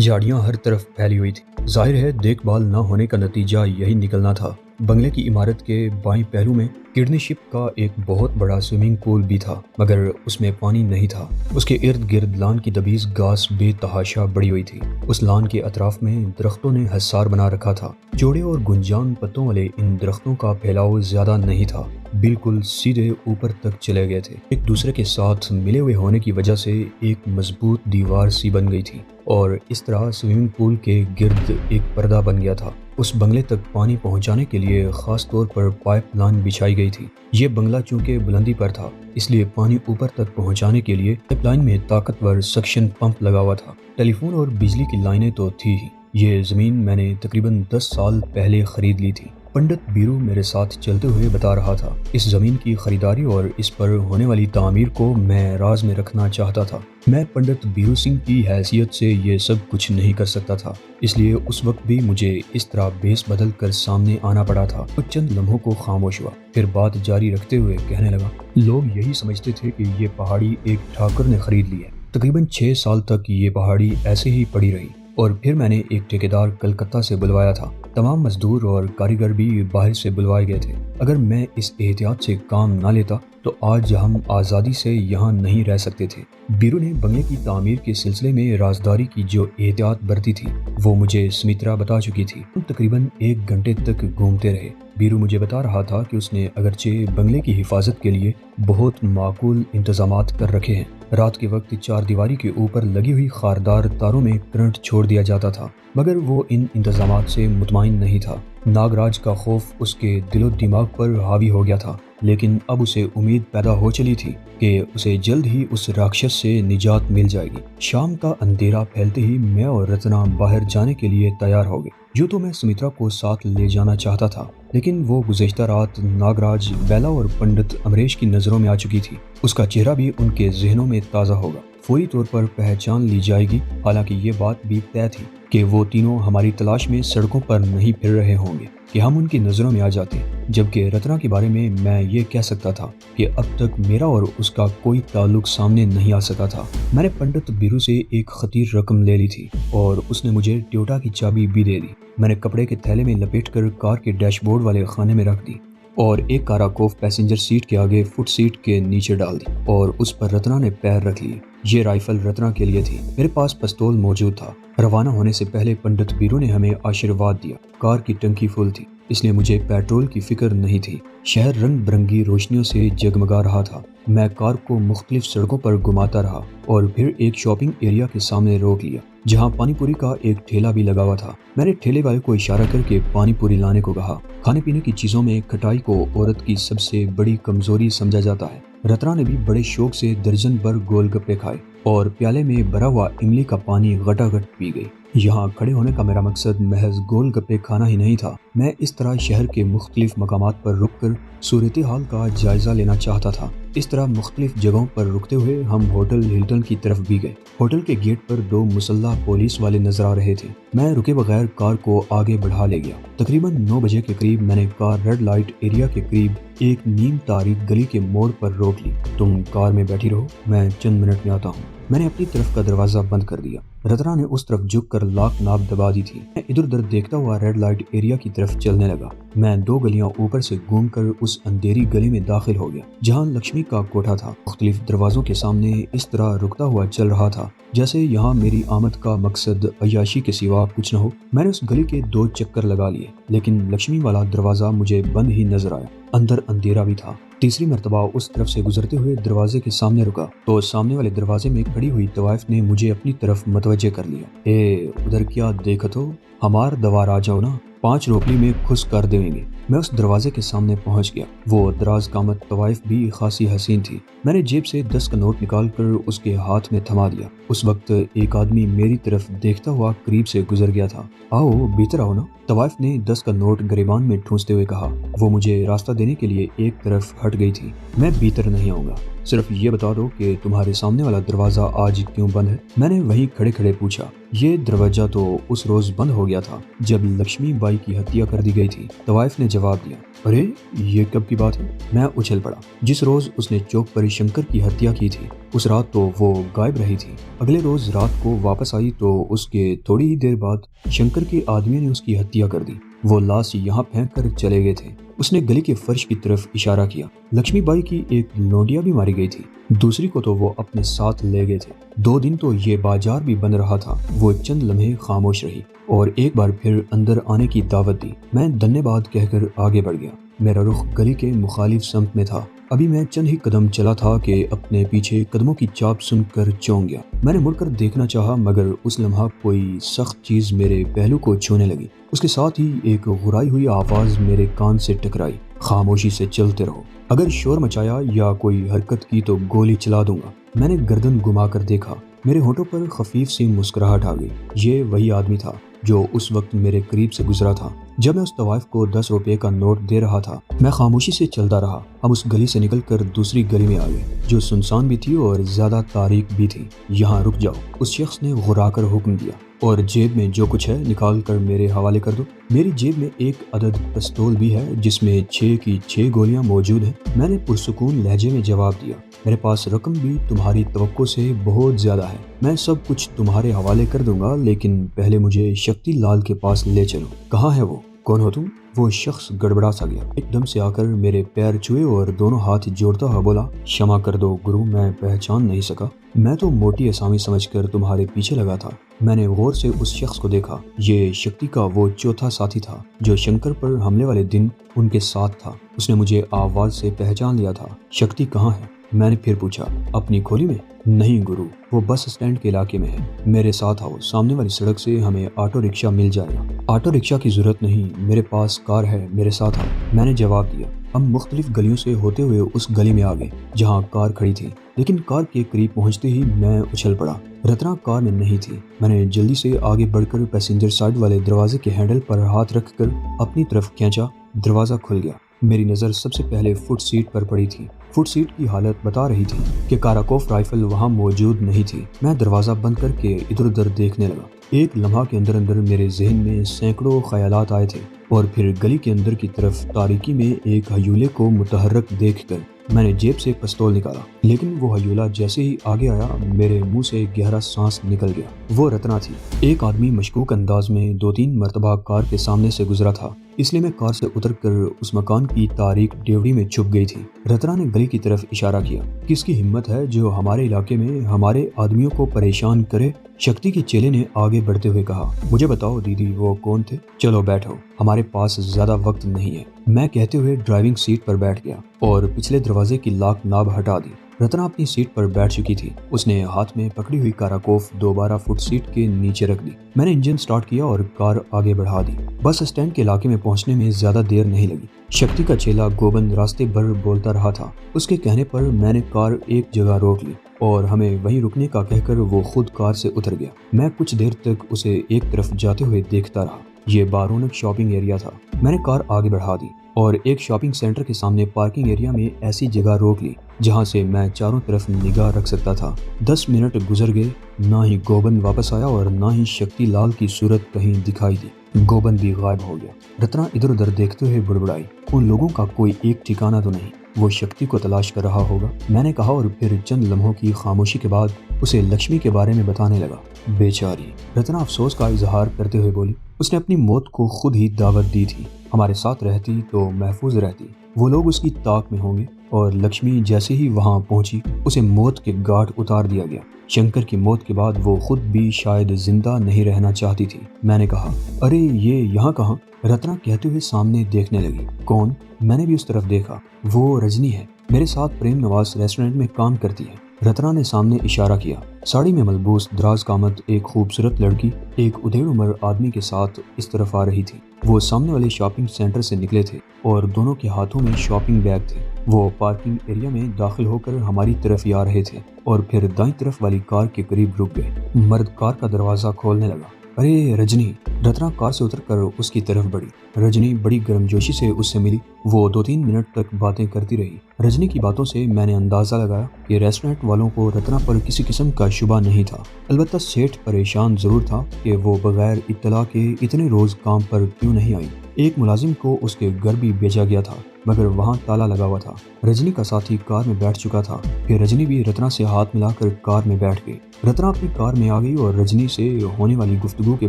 झाड़ियां हर तरफ फैली हुई थी। जाहिर है देखभाल न होने का नतीजा यही निकलना था। बंगले की इमारत के बाईं पहलू में किडनी शिप का एक बहुत बड़ा स्विमिंग पूल भी था, मगर उसमें पानी नहीं था। उसके इर्द गिर्द लान की दबीज घास बेतहाशा बढ़ी हुई थी। उस लान के अतराफ में दरख्तों ने हसार बना रखा था। चौड़े और गुंजान पत्तों वाले इन दरख्तों का फैलाव ज्यादा नहीं था, बिल्कुल सीधे ऊपर तक चले गए थे। एक दूसरे के साथ मिले हुए होने की वजह से एक मजबूत दीवार सी बन गई थी और इस तरह स्विमिंग पूल के गिर्द एक पर्दा बन गया था। उस बंगले तक पानी पहुंचाने के लिए खास तौर पर पाइप लाइन बिछाई गई थी। ये बंगला चूंकि बुलंदी पर था, इसलिए पानी ऊपर तक पहुंचाने के लिए पाइप लाइन में ताकतवर सक्शन पंप लगा हुआ था। टेलीफोन और बिजली की लाइनें तो थी ही। ये जमीन मैंने तकरीबन 10 साल पहले खरीद ली थी। पंडित बीरू मेरे साथ चलते हुए बता रहा था। इस जमीन की खरीदारी और इस पर होने वाली तामीर को मैं राज में रखना चाहता था। मैं पंडित बीरू सिंह की हैसियत से ये सब कुछ नहीं कर सकता था, इसलिए उस वक्त भी मुझे इस तरह भेस बदल कर सामने आना पड़ा था। तो चंद लम्हों को खामोश हुआ, फिर बात जारी रखते हुए कहने लगा, लोग यही समझते थे कि ये पहाड़ी एक ठाकुर ने खरीद ली है। तकरीबन 6 साल तक ये पहाड़ी ऐसे ही पड़ी रही और फिर मैंने एक ठेकेदार कलकत्ता से बुलवाया था। तमाम मजदूर और कारीगर भी बाहर से बुलवाए गए थे। अगर मैं इस एहतियात से काम ना लेता तो आज हम आज़ादी से यहाँ नहीं रह सकते थे। बीरू ने बंगले की तामीर के सिलसिले में राजदारी की जो एहतियात बरती थी वो मुझे सुमित्रा बता चुकी थी। हम तकरीबन 1 घंटे तक घूमते रहे। बीरू मुझे बता रहा था कि उसने अगरचे बंगले की हिफाजत के लिए बहुत माकूल इंतजामात कर रखे हैं। रात के वक्त 4 दीवारी के ऊपर लगी हुई खारदार तारों में करंट छोड़ दिया जाता था, मगर वो इन इंतजामात से मुतमईन नहीं था। नागराज का खौफ उसके दिलो दिमाग पर हावी हो गया था, लेकिन अब उसे उम्मीद पैदा हो चली थी कि उसे जल्द ही उस राक्षस से निजात मिल जाएगी। शाम का अंधेरा फैलते ही मैं और रत्ना बाहर जाने के लिए तैयार हो गए। यूँ तो मैं सुमित्रा को साथ ले जाना चाहता था, लेकिन वो गुज़श्ता रात नागराज, बेला और पंडित अमरेश की नज़रों में आ चुकी थी। उसका चेहरा भी उनके जहनों में ताज़ा होगा, फौरी तौर पर पहचान ली जाएगी। हालांकि ये बात भी तय थी कि वो तीनों हमारी तलाश में सड़कों पर नहीं फिर रहे होंगे कि हम उनकी नज़रों में आ जाते। जबकि रत्ना के बारे में मैं ये कह सकता था कि अब तक मेरा और उसका कोई ताल्लुक सामने नहीं आ सका था। मैंने पंडित बीरू से एक खतीर रकम ले ली थी और उसने मुझे टोयोटा की चाबी भी दे दी। मैंने कपड़े के थैले में लपेटकर कार के डैशबोर्ड वाले खाने में रख दी और एक काराकोफ पैसेंजर सीट के आगे फुट सीट के नीचे डाल दी और उस पर रत्ना ने पैर रख लिए। ये राइफल रत्ना के लिए थी। मेरे पास पिस्तौल मौजूद था। रवाना होने से पहले पंडित बीरू ने हमें आशीर्वाद दिया। कार की टंकी फुल थी, इसलिए मुझे पेट्रोल की फिक्र नहीं थी। शहर रंग बिरंगी रोशनियों से जगमगा रहा था। मैं कार को मुख्तलिफ सड़कों पर घुमाता रहा और फिर एक शॉपिंग एरिया के सामने रोक लिया, जहां पानी पूरी का एक ठेला भी लगा हुआ था। मैंने ठेले वाले को इशारा करके पानी पूरी लाने को कहा। खाने पीने की चीजों में खटाई को औरत की सबसे बड़ी कमजोरी समझा जाता है। रत्ना ने भी बड़े शौक से दर्जन भर गोलगप्पे खाए और प्याले में भरा हुआ इमली का पानी घटाघट पी गई। यहाँ खड़े होने का मेरा मकसद महज गोलगप्पे खाना ही नहीं था। मैं इस तरह शहर के मुख्तलिफ मकामात पर रुककर सूरत हाल का जायजा लेना चाहता था। इस तरह मुख्तलिफ जगहों पर रुकते हुए हम होटल हिल्टन की तरफ भी गए। होटल के गेट पर 2 मुसल्लह पुलिस वाले नजर आ रहे थे। मैं रुके बगैर कार को आगे बढ़ा ले गया। तकरीबन 9 बजे के करीब मैंने कार रेड लाइट एरिया के करीब एक नीम तारीख गली के मोड़ पर रोक ली। तुम कार में बैठी रहो, मैं चंद मिनट में आता हूँ। मैंने अपनी तरफ का दरवाजा बंद कर दिया। रत्ना ने उस तरफ झुक कर लाख नाक दबा दी थी। मैं इधर उधर देखता हुआ रेड लाइट एरिया की तरफ चलने लगा। मैं 2 गलियां ऊपर से घूमकर उस अंधेरी गली में दाखिल हो गया, जहां लक्ष्मी का कोठा था। मुख्तलिफ दरवाजों के सामने इस तरह रुकता हुआ चल रहा था जैसे यहाँ मेरी आमद का मकसद अय्याशी के सिवा कुछ न हो। मैंने उस गली के 2 चक्कर लगा लिए, लेकिन लक्ष्मी वाला दरवाजा मुझे बंद ही नजर आया। अंदर अंधेरा भी था। तीसरी मर्तबा उस तरफ से गुजरते हुए दरवाजे के सामने रुका तो सामने वाले दरवाजे में खड़ी हुई तवाइफ ने मुझे अपनी तरफ मतवज्जे कर लिया। ए उधर क्या देखत हो, हमार दवार आ जाओ ना, 5 रोपली में खुश कर देंगे। मैं उस दरवाजे के सामने पहुंच गया। वो दराज कामत तवाइफ भी खासी हसीन थी। मैंने जेब से 10 का नोट निकालकर उसके हाथ में थमा दिया। उस वक्त एक आदमी मेरी तरफ देखता हुआ करीब से गुजर गया था। आओ भीतर आओ ना, तवाइफ ने 10 का नोट गिरेबान में ठूंसते हुए कहा। वो मुझे रास्ता देने के लिए एक तरफ हट गई थी। मैं भीतर नहीं आऊंगा, صرف یہ بتا دو کہ تمہارے سامنے والا دروازہ آج کیوں بند ہے؟ میں نے وہیں کھڑے کھڑے پوچھا۔ یہ دروازہ تو اس روز بند ہو گیا تھا جب لکشمی بائی کی ہتیا کر دی گئی تھی، طوائف نے جواب دیا۔ ارے یہ کب کی بات ہے؟ میں اچھل پڑا۔ جس روز اس نے چوک پری شنکر کی ہتیا کی تھی اس رات تو وہ غائب رہی تھی۔ اگلے روز رات کو واپس آئی تو اس کے تھوڑی ہی دیر بعد شنکر کے آدمی نے اس کی ہتیا کر دی۔ وہ لاش یہاں پھینک کر چلے گئے تھے۔ اس نے گلی کے فرش کی طرف اشارہ کیا۔ لکشمی بائی کی ایک لونڈیا بھی ماری گئی تھی، دوسری کو تو وہ اپنے ساتھ لے گئے تھے۔ 2 دن تو یہ بازار بھی بند رہا تھا۔ وہ چند لمحے خاموش رہی اور ایک بار پھر اندر آنے کی دعوت دی۔ میں دھنیہ واد کہہ کر آگے بڑھ گیا۔ میرا رخ گلی کے مخالف سمت میں تھا۔ ابھی میں چند ہی قدم چلا تھا کہ اپنے پیچھے قدموں کی چاپ سن کر چونک گیا۔ میں نے مڑ کر دیکھنا چاہا مگر اس لمحہ کوئی سخت چیز میرے پہلو کو چھونے لگی۔ اس کے ساتھ ہی ایک غرائی ہوئی آواز میرے کان سے ٹکرائی۔ خاموشی سے چلتے رہو، اگر شور مچایا یا کوئی حرکت کی تو گولی چلا دوں گا۔ میں نے گردن گھما کر دیکھا، میرے ہونٹوں پر خفیف سی مسکراہٹ آ گئی۔ یہ وہی آدمی تھا جو اس وقت میرے قریب سے گزرا تھا جب میں اس طوائف کو 10 روپے کا نوٹ دے رہا تھا۔ میں خاموشی سے چلتا رہا۔ ہم اس گلی سے نکل کر دوسری گلی میں آ گئے جو سنسان بھی تھی اور زیادہ تاریک بھی تھی۔ یہاں رک جاؤ، اس شخص نے غرا کر حکم دیا، اور جیب میں جو کچھ ہے نکال کر میرے حوالے کر دو۔ میری جیب میں ایک عدد پستول بھی ہے جس میں 6 کی 6 گولیاں موجود ہیں۔ میں نے پرسکون لہجے میں جواب دیا، میرے پاس رقم بھی تمہاری توقع سے بہت زیادہ ہے۔ میں سب کچھ تمہارے حوالے کر دوں گا، لیکن پہلے مجھے شکتی لال کے پاس لے چلو۔ کہاں ہے وہ؟ کون ہو تم؟ وہ شخص گڑبڑا سا گیا، ایک دم سے آ کر میرے پیر چھوئے اور دونوں ہاتھ جوڑتا ہوا بولا، क्षमा کر دو گرو، میں پہچان نہیں سکا۔ میں تو موٹی اسامی سمجھ کر تمہارے پیچھے لگا تھا۔ میں نے غور سے اس شخص کو دیکھا۔ یہ شکتی کا وہ چوتھا ساتھی تھا جو شنکر پر حملے والے دن ان کے ساتھ تھا۔ اس نے مجھے آواز سے پہچان لیا تھا۔ شکتی کہاں ہے؟ میں نے پھر پوچھا۔ اپنی کھولی میں؟ نہیں گرو، وہ بس اسٹینڈ کے علاقے میں ہے۔ میرے ساتھ آؤ، سامنے والی سڑک سے ہمیں آٹو رکشہ مل جائے گا۔ آٹو رکشہ کی ضرورت نہیں، میرے پاس کار ہے، میرے ساتھ آؤ، میں نے جواب دیا۔ ہم مختلف گلیوں سے ہوتے ہوئے اس گلی میں آ گئے جہاں کار کھڑی تھی، لیکن کار کے قریب پہنچتے ہی میں اچھل پڑا۔ رتنا کار میں نہیں تھی۔ میں نے جلدی سے آگے بڑھ کر پیسنجر سائڈ والے دروازے کے ہینڈل پر ہاتھ رکھ کر اپنی طرف کھینچا۔ دروازہ کھل گیا۔ میری نظر سب سے پہلے فٹ سیٹ پر پڑی تھی۔ فٹ سیٹ کی حالت بتا رہی تھی کہ کاراکوف رائفل وہاں موجود نہیں تھی۔ میں دروازہ بند کر کے ادھر ادھر دیکھنے لگا۔ ایک لمحہ کے اندر اندر میرے ذہن میں سینکڑوں خیالات آئے تھے، اور پھر گلی کے اندر کی طرف تاریکی میں ایک ہیولے کو متحرک دیکھ کر میں نے جیب سے پستول نکالا، لیکن وہ ہیولا جیسے ہی آگے آیا میرے منہ سے گہرا سانس نکل گیا۔ وہ رتنا تھی۔ ایک آدمی مشکوک انداز میں 2-3 مرتبہ کار کے سامنے سے گزرا تھا، اس لیے میں کار سے اتر کر اس مکان کی تاریک ڈیوڑی میں چھپ گئی تھی۔ رتنا نے گلی کی طرف اشارہ کیا۔ کس کی ہمت ہے جو ہمارے علاقے میں ہمارے آدمیوں کو پریشان کرے؟ شکتی کے چیلے نے آگے بڑھتے ہوئے کہا۔ مجھے بتاؤ دیدی، وہ کون تھے؟ چلو بیٹھو، ہمارے پاس زیادہ وقت نہیں ہے۔ میں کہتے ہوئے ڈرائیونگ سیٹ پر بیٹھ گیا اور پچھلے دروازے کی لاک ناب ہٹا دی۔ رتنا اپنی سیٹ پر بیٹھ چکی تھی۔ اس نے ہاتھ میں پکڑی ہوئی کاراکوف دوبارہ فٹ سیٹ کے نیچے رکھ دی۔ میں نے انجن سٹارٹ کیا اور کار آگے بڑھا دی۔ بس اسٹینڈ کے علاقے میں پہنچنے میں زیادہ دیر نہیں لگی۔ شکتی کا چیلا گوبند راستے بھر بولتا رہا تھا۔ اس کے کہنے پر میں نے کار ایک جگہ روک لی اور ہمیں وہیں رکنے کا کہہ کر وہ خود کار سے اتر گیا۔ میں کچھ دیر تک اسے ایک طرف جاتے ہوئے دیکھتا رہا۔ یہ بارونق شاپنگ ایریا تھا۔ میں نے کار آگے بڑھا دی اور ایک شاپنگ سینٹر کے سامنے پارکنگ ایریا میں ایسی جگہ روک لی جہاں سے میں چاروں طرف نگاہ رکھ سکتا تھا۔ 10 منٹ گزر گئے، نہ ہی گوبند واپس آیا اور نہ ہی شکتی لال کی صورت کہیں دکھائی دی۔ گوبند بھی غائب ہو گیا۔ رتنا ادھر ادھر دیکھتے ہوئے بڑبڑائی، ان لوگوں کا کوئی ایک ٹھکانہ تو نہیں، وہ شکتی کو تلاش کر رہا ہوگا، میں نے کہا، اور پھر چند لمحوں کی خاموشی کے بعد اسے لکشمی کے بارے میں بتانے لگا۔ بیچاری، رتنا افسوس کا اظہار کرتے ہوئے بولی، اس نے اپنی موت کو خود ہی دعوت دی تھی، ہمارے ساتھ رہتی تو محفوظ رہتی۔ وہ لوگ اس کی طاق میں ہوں گے، اور لکشمی جیسے ہی وہاں پہنچی اسے موت کے گھاٹ اتار دیا گیا۔ شنکر کی موت کے بعد وہ خود بھی شاید زندہ نہیں رہنا چاہتی تھی۔ میں نے کہا، ارے یہ یہاں کہاں؟ رتنا کہتے ہوئے سامنے دیکھنے لگی۔ کون؟ میں نے بھی اس طرف دیکھا۔ وہ رجنی ہے، میرے ساتھ پریم نواز ریسٹورنٹ میں کام کرتی ہے۔ رتنا نے سامنے اشارہ کیا۔ ساڑی میں ملبوس دراز قامت ایک خوبصورت لڑکی ایک ادھیڑ عمر آدمی کے ساتھ اس طرف آ رہی تھی۔ وہ سامنے والے شاپنگ سینٹر سے نکلے تھے اور دونوں کے ہاتھوں میں شاپنگ بیگ تھے۔ وہ پارکنگ ایریا میں داخل ہو کر ہماری طرف ہی آ رہے تھے اور پھر دائیں طرف والی کار کے قریب رک گئے۔ مرد کار کا دروازہ کھولنے لگا۔ अरे रजनी! रत्ना कार से उतरकर उसकी तरफ बढ़ी। रजनी बड़ी गर्मजोशी से उससे मिली। वो 2-3 मिनट तक बातें करती रही। रजनी की बातों से मैंने अंदाजा लगाया कि रेस्टोरेंट वालों को रत्ना पर किसी किस्म का शुबा नहीं था। अलबत्ता सेठ परेशान जरूर था कि वो बगैर इत्तला के इतने रोज काम पर क्यों नहीं आई। एक मुलाजिम को उसके घर भी भेजा गया था, मगर वहाँ ताला लगा हुआ था। रजनी का साथी कार में बैठ चुका था कि रजनी भी रत्ना से हाथ मिलाकर कार में बैठ गई। रत्ना अपनी कार में आ गई और रजनी से होने वाली गुफ्तगू के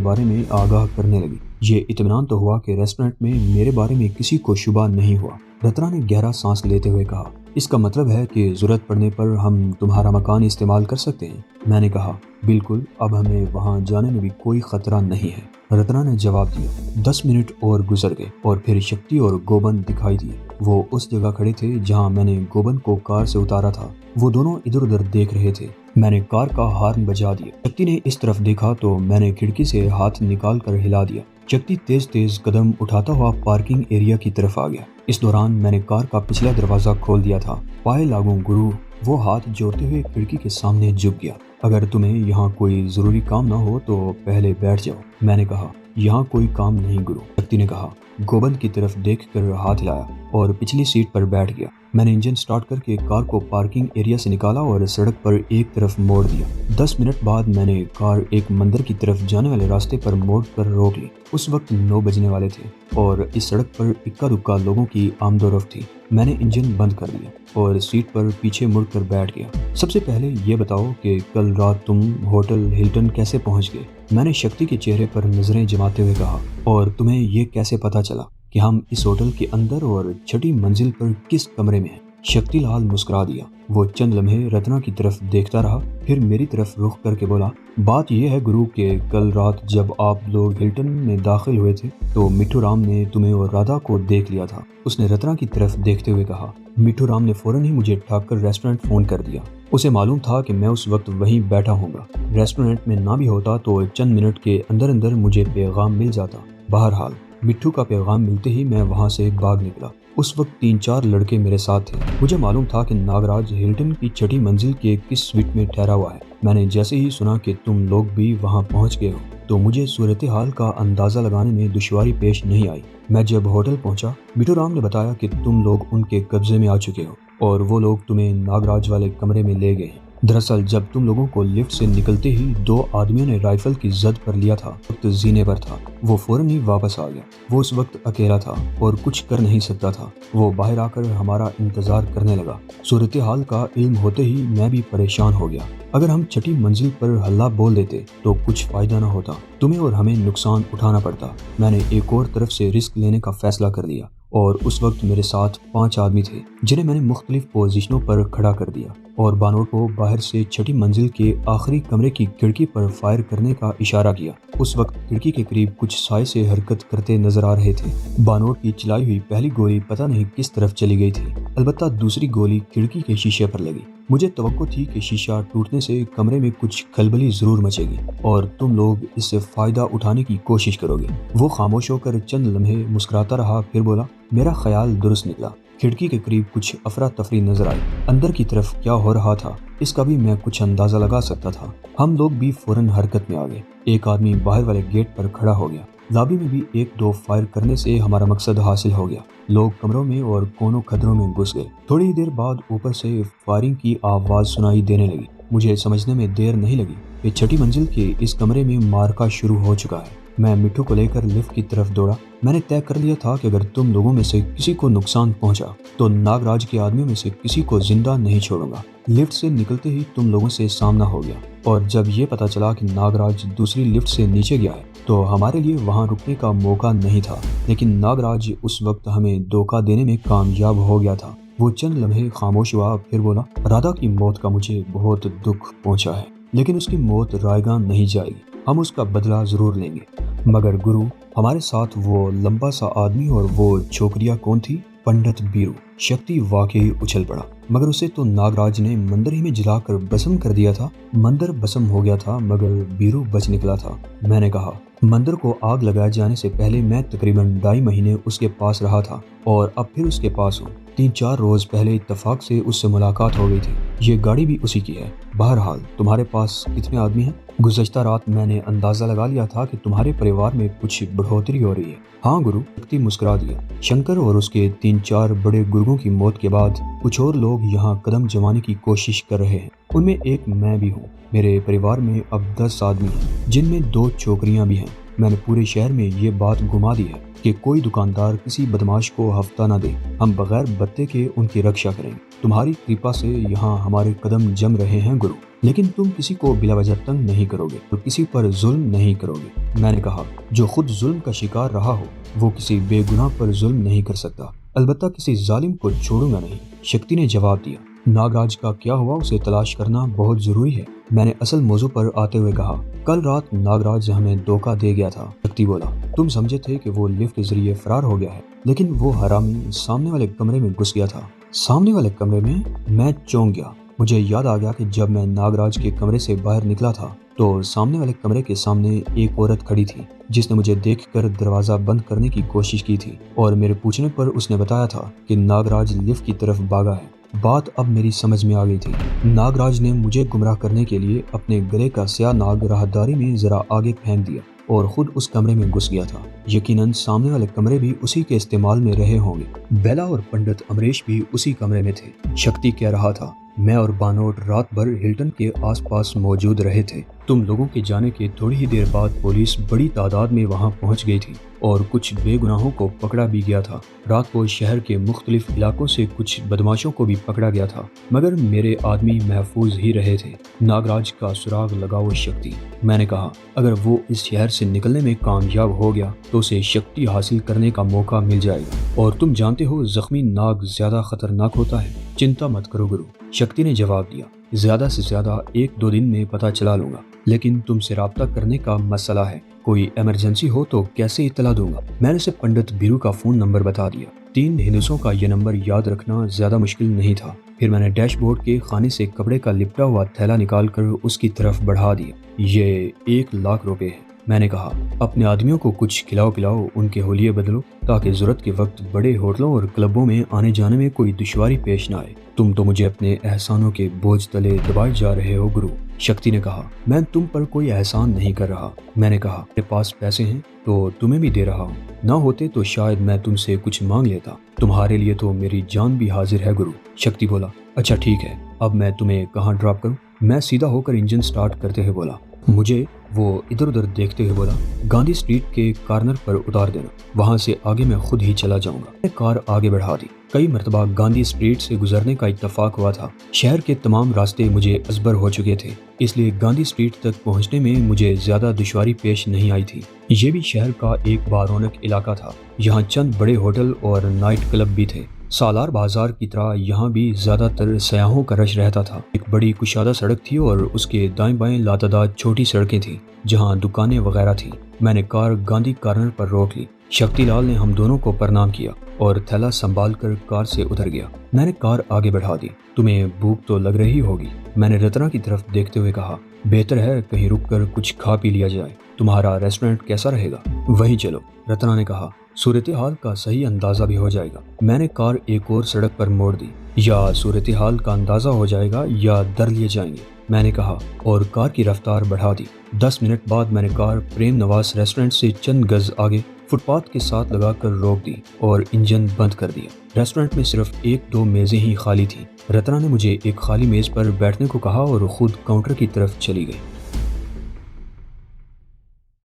बारे में आगाह करने लगी। ये इत्मीनान तो हुआ कि रेस्टोरेंट में मेरे बारे में किसी को शुबा नहीं हुआ। रत्ना ने गहरा सांस लेते हुए कहा, इसका मतलब है कि जरूरत पड़ने पर हम तुम्हारा मकान इस्तेमाल कर सकते हैं। मैंने कहा, बिल्कुल, अब हमें वहाँ जाने में भी कोई खतरा नहीं है। रत्ना ने जवाब दिया। 10 मिनट और गुजर गए और फिर शक्ति और गोबन दिखाई दिए। वो उस जगह खड़े थे जहाँ मैंने गोबन को कार से उतारा था। वो दोनों इधर उधर देख रहे थे। मैंने कार का हॉर्न बजा दिया। शक्ति ने इस तरफ देखा तो मैंने खिड़की से हाथ निकाल कर हिला दिया। शक्ति तेज तेज कदम उठाता हुआ पार्किंग एरिया की तरफ आ गया। इस दौरान मैंने कार का पिछला दरवाजा खोल दिया था। पाए लागू गुरु, वो हाथ जोड़ते हुए खिड़की के सामने झुक गया। अगर तुम्हें यहाँ कोई जरूरी काम ना हो तो पहले बैठ जाओ। मैंने कहा, यहाँ कोई काम नहीं गुरु। शक्ति ने कहा। गोबंद की तरफ देखकर हाथ हिलाया और पिछली सीट पर बैठ गया। मैंने इंजन स्टार्ट करके कार को पार्किंग एरिया से निकाला और सड़क पर एक तरफ मोड़ दिया। 10 मिनट बाद मैंने कार एक मंदिर की तरफ जाने वाले रास्ते पर मोड़ कर रोक ली। उस वक्त 9 बजने वाले थे और इस सड़क पर इक्का दुक्का लोगों की आमदोरफ्त थी। मैंने इंजन बंद कर दिया और सीट पर पीछे मुड़कर बैठ गया। सबसे पहले ये बताओ कि कल रात तुम होटल हिल्टन कैसे पहुंच गए? मैंने शक्ति के चेहरे पर नजरें जमाते हुए कहा। और तुम्हें ये कैसे पता चला कि हम इस होटल के अंदर और छठी मंजिल पर किस कमरे में हैं? शक्ति लाल मुस्कुरा दिया। वो चंद लम्हे रत्ना की तरफ देखता रहा, फिर मेरी तरफ रुख करके बोला, बात यह है गुरु कि कल रात जब आप लोग हिल्टन में दाखिल हुए थे तो मिट्ठू राम ने तुम्हें और राधा को देख लिया था। उसने रत्ना की तरफ देखते हुए कहा। मिट्ठू राम ने फौरन ही मुझे ठाक कर रेस्टोरेंट फोन कर दिया। उसे मालूम था कि मैं उस वक्त वहीं बैठा हूँगा। रेस्टोरेंट में ना भी होता तो चंद मिनट के अंदर अंदर मुझे पैगाम मिल जाता। बहरहाल मिट्ठू का पैगाम मिलते ही मैं वहाँ से भाग निकला। उस वक्त 3-4 लड़के मेरे साथ थे। मुझे मालूम था कि नागराज हिल्टन की छठी मंजिल के किस स्वीट में ठहरा हुआ है। मैंने जैसे ही सुना कि तुम लोग भी वहाँ पहुँच गए हो तो मुझे सूरत हाल का अंदाज़ा लगाने में दुश्वारी पेश नहीं आई। मैं जब होटल पहुँचा, मिट्ठू राम ने बताया कि तुम लोग उनके कब्जे में आ चुके हो और वो लोग तुम्हें नागराज वाले कमरे में ले गए हैं। दरअसल जब तुम लोगों को लिफ्ट से निकलते ही 2 आदमियों ने राइफल की जद पर लिया था। वक्त जीने पर था। वो फौरन ही वापस आ गया। वो उस वक्त अकेला था और कुछ कर नहीं सकता था। वो बाहर आकर हमारा इंतजार करने लगा। सूरत हाल का इल्म होते ही मैं भी परेशान हो गया। अगर हम छठी मंजिल पर हल्ला बोल देते तो कुछ फायदा न होता, तुम्हें और हमें नुकसान उठाना पड़ता। मैंने एक और तरफ से रिस्क लेने का फैसला कर लिया और उस वक्त मेरे साथ 5 आदमी थे जिन्हें मैंने मुख्तलिफ पोजीशनों पर खड़ा कर दिया और बानोट को बाहर से छठी मंजिल के आखिरी कमरे की खिड़की पर फायर करने का इशारा किया। उस वक्त खिड़की के करीब कुछ साए से हरकत करते नजर आ रहे थे। बानोट की चलाई हुई पहली गोली पता नहीं किस तरफ चली गई थी, अलबत्ता दूसरी गोली खिड़की के शीशे पर लगी। मुझे तवक्को थी कि शीशा टूटने से कमरे में कुछ खलबली जरूर मचेगी और तुम लोग इससे फायदा उठाने की कोशिश करोगे। वो खामोश होकर चंद लम्हे मुस्कुराता रहा, फिर बोला, मेरा ख्याल दुरुस्त निकला। खिड़की के करीब कुछ अफरा तफरी नजर आई। अंदर की तरफ क्या हो रहा था इसका भी मैं कुछ अंदाजा लगा सकता था। हम लोग भी फौरन हरकत में आ गए। एक आदमी बाहर वाले गेट पर खड़ा हो गया। लॉबी में भी 1-2 फायर करने से हमारा मकसद हासिल हो गया। लोग कमरों में और कोनों खदरों में घुस गए। थोड़ी देर बाद ऊपर से फायरिंग की आवाज सुनाई देने लगी। मुझे समझने में देर नहीं लगी कि छठी मंजिल के इस कमरे में मारका शुरू हो चुका है। मैं मिट्ठू को लेकर लिफ्ट की तरफ दौड़ा। मैंने तय कर लिया था कि अगर तुम लोगों में से किसी को नुकसान पहुंचा तो नागराज के आदमियों में से किसी को जिंदा नहीं छोड़ूंगा। लिफ्ट से निकलते ही तुम लोगों से सामना हो गया और जब ये पता चला कि नागराज दूसरी लिफ्ट से नीचे गया है तो हमारे लिए वहां रुकने का मौका नहीं था। लेकिन नागराज उस वक्त हमें धोखा देने में कामयाब हो गया था। वो चंद लम्हे खामोश हुआ, फिर बोला, राधा की मौत का मुझे बहुत दुख पहुंचा है, लेकिन उसकी मौत रायगा नहीं जाएगी। हम उसका बदला जरूर लेंगे। मगर गुरु, हमारे साथ वो लंबा सा आदमी और वो छोकरिया कौन थी? पंडित बीरू। शक्ति वाकई उछल पड़ा। मगर उसे तो नागराज ने मंदिर ही में जलाकर भस्म कर दिया था। मंदिर भस्म हो गया था मगर बीरू बच निकला था। मैंने कहा, मंदिर को आग लगाए जाने से पहले मैं तकरीबन 2.5 महीने उसके पास रहा था और अब फिर उसके पास हूँ। 3-4 روز پہلے اتفاق سے اس سے ملاقات ہو گئی تھی۔ یہ گاڑی بھی اسی کی ہے۔ بہرحال تمہارے پاس کتنے آدمی ہیں؟ گزشتہ رات میں نے اندازہ لگا لیا تھا کہ تمہارے پریوار میں کچھ بڑھوتری ہو رہی ہے۔ ہاں گرو، شکتی مسکرا دیا۔ شنکر اور اس کے 3-4 بڑے گرگوں کی موت کے بعد کچھ اور لوگ یہاں قدم جمانے کی کوشش کر رہے ہیں۔ ان میں ایک میں بھی ہوں۔ میرے پریوار میں اب 10 آدمی ہیں، جن میں 2 چھوکریاں بھی ہیں۔ میں نے پورے شہر میں یہ بات گما دی ہے کہ کوئی دکاندار کسی بدماش کو ہفتہ نہ دے۔ ہم بغیر بتے کے ان کی رکشا کریں گے۔ تمہاری کرپا سے یہاں ہمارے قدم جم رہے ہیں گرو، لیکن تم کسی کو بلا وجہ تنگ نہیں کرو گے اور کسی پر ظلم نہیں کرو گے۔ میں نے کہا، جو خود ظلم کا شکار رہا ہو وہ کسی بے گناہ پر ظلم نہیں کر سکتا، البتہ کسی ظالم کو چھوڑوں گا نہیں۔ شکتی نے جواب دیا، ناگراج کا کیا ہوا اسے تلاش کرنا بہت ضروری ہے۔ میں نے اصل موضوع پر آتے ہوئے کہا، کل رات ناگراج ہمیں دھوکہ دے گیا تھا۔ شکتی بولا، تم سمجھے تھے کہ وہ لفٹ کے ذریعے فرار ہو گیا ہے، لیکن وہ حرامی سامنے والے کمرے میں گھس گیا تھا۔ سامنے والے کمرے میں چونک گیا۔ مجھے یاد آ گیا کہ جب میں ناگراج کے کمرے سے باہر نکلا تھا تو سامنے والے کمرے کے سامنے ایک عورت کھڑی تھی جس نے مجھے دیکھ کر دروازہ بند کرنے کی کوشش کی تھی، اور میرے پوچھنے پر اس نے بتایا تھا کہ ناگراج لفٹ کی طرف بھاگا ہے۔ بات اب میری سمجھ میں آ گئی تھی۔ ناگراج نے مجھے گمراہ کرنے کے لیے اپنے گلے کا سیاہ ناگ راہداری میں ذرا آگے پھینک دیا اور خود اس کمرے میں گھس گیا تھا۔ یقیناً سامنے والے کمرے بھی اسی کے استعمال میں رہے ہوں گے۔ بیلا اور پنڈت امریش بھی اسی کمرے میں تھے۔ شکتی کہہ رہا تھا، میں اور بانوٹ رات بھر ہلٹن کے آس پاس موجود رہے تھے۔ تم لوگوں کے جانے کے تھوڑی ہی دیر بعد پولیس بڑی تعداد میں وہاں پہنچ گئی تھی اور کچھ بے گناہوں کو پکڑا بھی گیا تھا۔ رات کو شہر کے مختلف علاقوں سے کچھ بدماشوں کو بھی پکڑا گیا تھا، مگر میرے آدمی محفوظ ہی رہے تھے۔ ناگراج کا سراغ لگاؤ شکتی۔ میں نے کہا، اگر وہ اس شہر سے نکلنے میں کامیاب ہو گیا تو اسے شکتی حاصل کرنے کا موقع مل جائے گا، اور تم جانتے ہو زخمی ناگ زیادہ خطرناک ہوتا ہے۔ چنتا مت کرو گرو، شکتی نے جواب دیا، زیادہ سے زیادہ 1-2 دن میں پتہ چلا لوں گا، لیکن تم سے رابطہ کرنے کا مسئلہ ہے۔ کوئی ایمرجنسی ہو تو کیسے اطلاع دوں گا؟ میں نے اسے پنڈت بیرو کا فون نمبر بتا دیا۔ 3 ہندسوں کا یہ نمبر یاد رکھنا زیادہ مشکل نہیں تھا۔ پھر میں نے ڈیش بورڈ کے خانے سے کپڑے کا لپٹا ہوا تھیلا نکال کر اس کی طرف بڑھا دیا۔ یہ 1 لاکھ روپے ہے۔ میں نے کہا، اپنے آدمیوں کو کچھ کھلاؤ ان کے حلیے بدلو تاکہ ضرورت کے وقت بڑے ہوٹلوں اور کلبوں میں آنے جانے میں کوئی دشواری پیش نہ آئے۔ تم تو مجھے اپنے احسانوں کے بوجھ تلے دبائے جا رہے ہو گرو۔ شکتی نے کہا، میں تم پر کوئی احسان نہیں کر رہا۔ میں نے کہا، میرے پاس پیسے ہیں تو تمہیں بھی دے رہا ہوں، نہ ہوتے تو شاید میں تم سے کچھ مانگ لیتا۔ تمہارے لیے تو میری جان بھی حاضر ہے گرو۔ شکتی بولا، اچھا ٹھیک ہے، اب میں تمہیں کہاں ڈراپ کروں؟ میں سیدھا ہو کر انجن سٹارٹ کرتے ہوئے بولا۔ مجھے وہ ادھر ادھر دیکھتے ہوئے بولا، گاندھی اسٹریٹ کے کارنر پر اتار دینا، وہاں سے آگے میں خود ہی چلا جاؤں گا۔ میں کار آگے بڑھا دی۔ کئی مرتبہ گاندھی اسٹریٹ سے گزرنے کا اتفاق ہوا تھا۔ شہر کے تمام راستے مجھے ازبر ہو چکے تھے، اس لیے گاندھی اسٹریٹ تک پہنچنے میں مجھے زیادہ دشواری پیش نہیں آئی تھی۔ یہ بھی شہر کا ایک بارونق علاقہ تھا۔ یہاں چند بڑے ہوٹل اور نائٹ کلب بھی تھے۔ سالار بازار کی طرح یہاں بھی زیادہ تر سیاحوں کا رش رہتا تھا۔ ایک بڑی کشادہ سڑک تھی اور اس کے دائیں بائیں لاتعداد چھوٹی سڑکیں تھیں جہاں دکانیں وغیرہ تھیں۔ میں نے کار گاندھی کارنر پر روک لی۔ شکتی لال نے ہم دونوں کو پرنام کیا اور تھیلا سنبھال کر کار سے اتر گیا۔ میں نے کار آگے بڑھا دی۔ تمہیں بھوک تو لگ رہی ہوگی؟ میں نے رتنا کی طرف دیکھتے ہوئے کہا، بہتر ہے کہیں رک کر کچھ کھا پی لیا جائے۔ تمہارا ریسٹورنٹ کیسا رہے گا؟ وہیں چلو، رتنا نے کہا، صورتحال کا صحیح اندازہ بھی ہو جائے گا۔ میں نے کار ایک اور سڑک پر موڑ دی۔ یا صورتحال کا اندازہ ہو جائے گا یا در لیے جائیں گے، میں نے کہا، اور کار کی رفتار بڑھا دی۔ 10 منٹ بعد میں نے کار پریم نواز ریسٹورنٹ سے چند گز آگے فٹ پاتھ کے ساتھ لگا کر روک دی اور انجن بند کر دیا۔ ریسٹورنٹ میں صرف 1-2 میزیں ہی خالی تھیں۔ رتنا نے مجھے ایک خالی میز پر بیٹھنے کو کہا اور خود کاؤنٹر کی طرف چلی گئی۔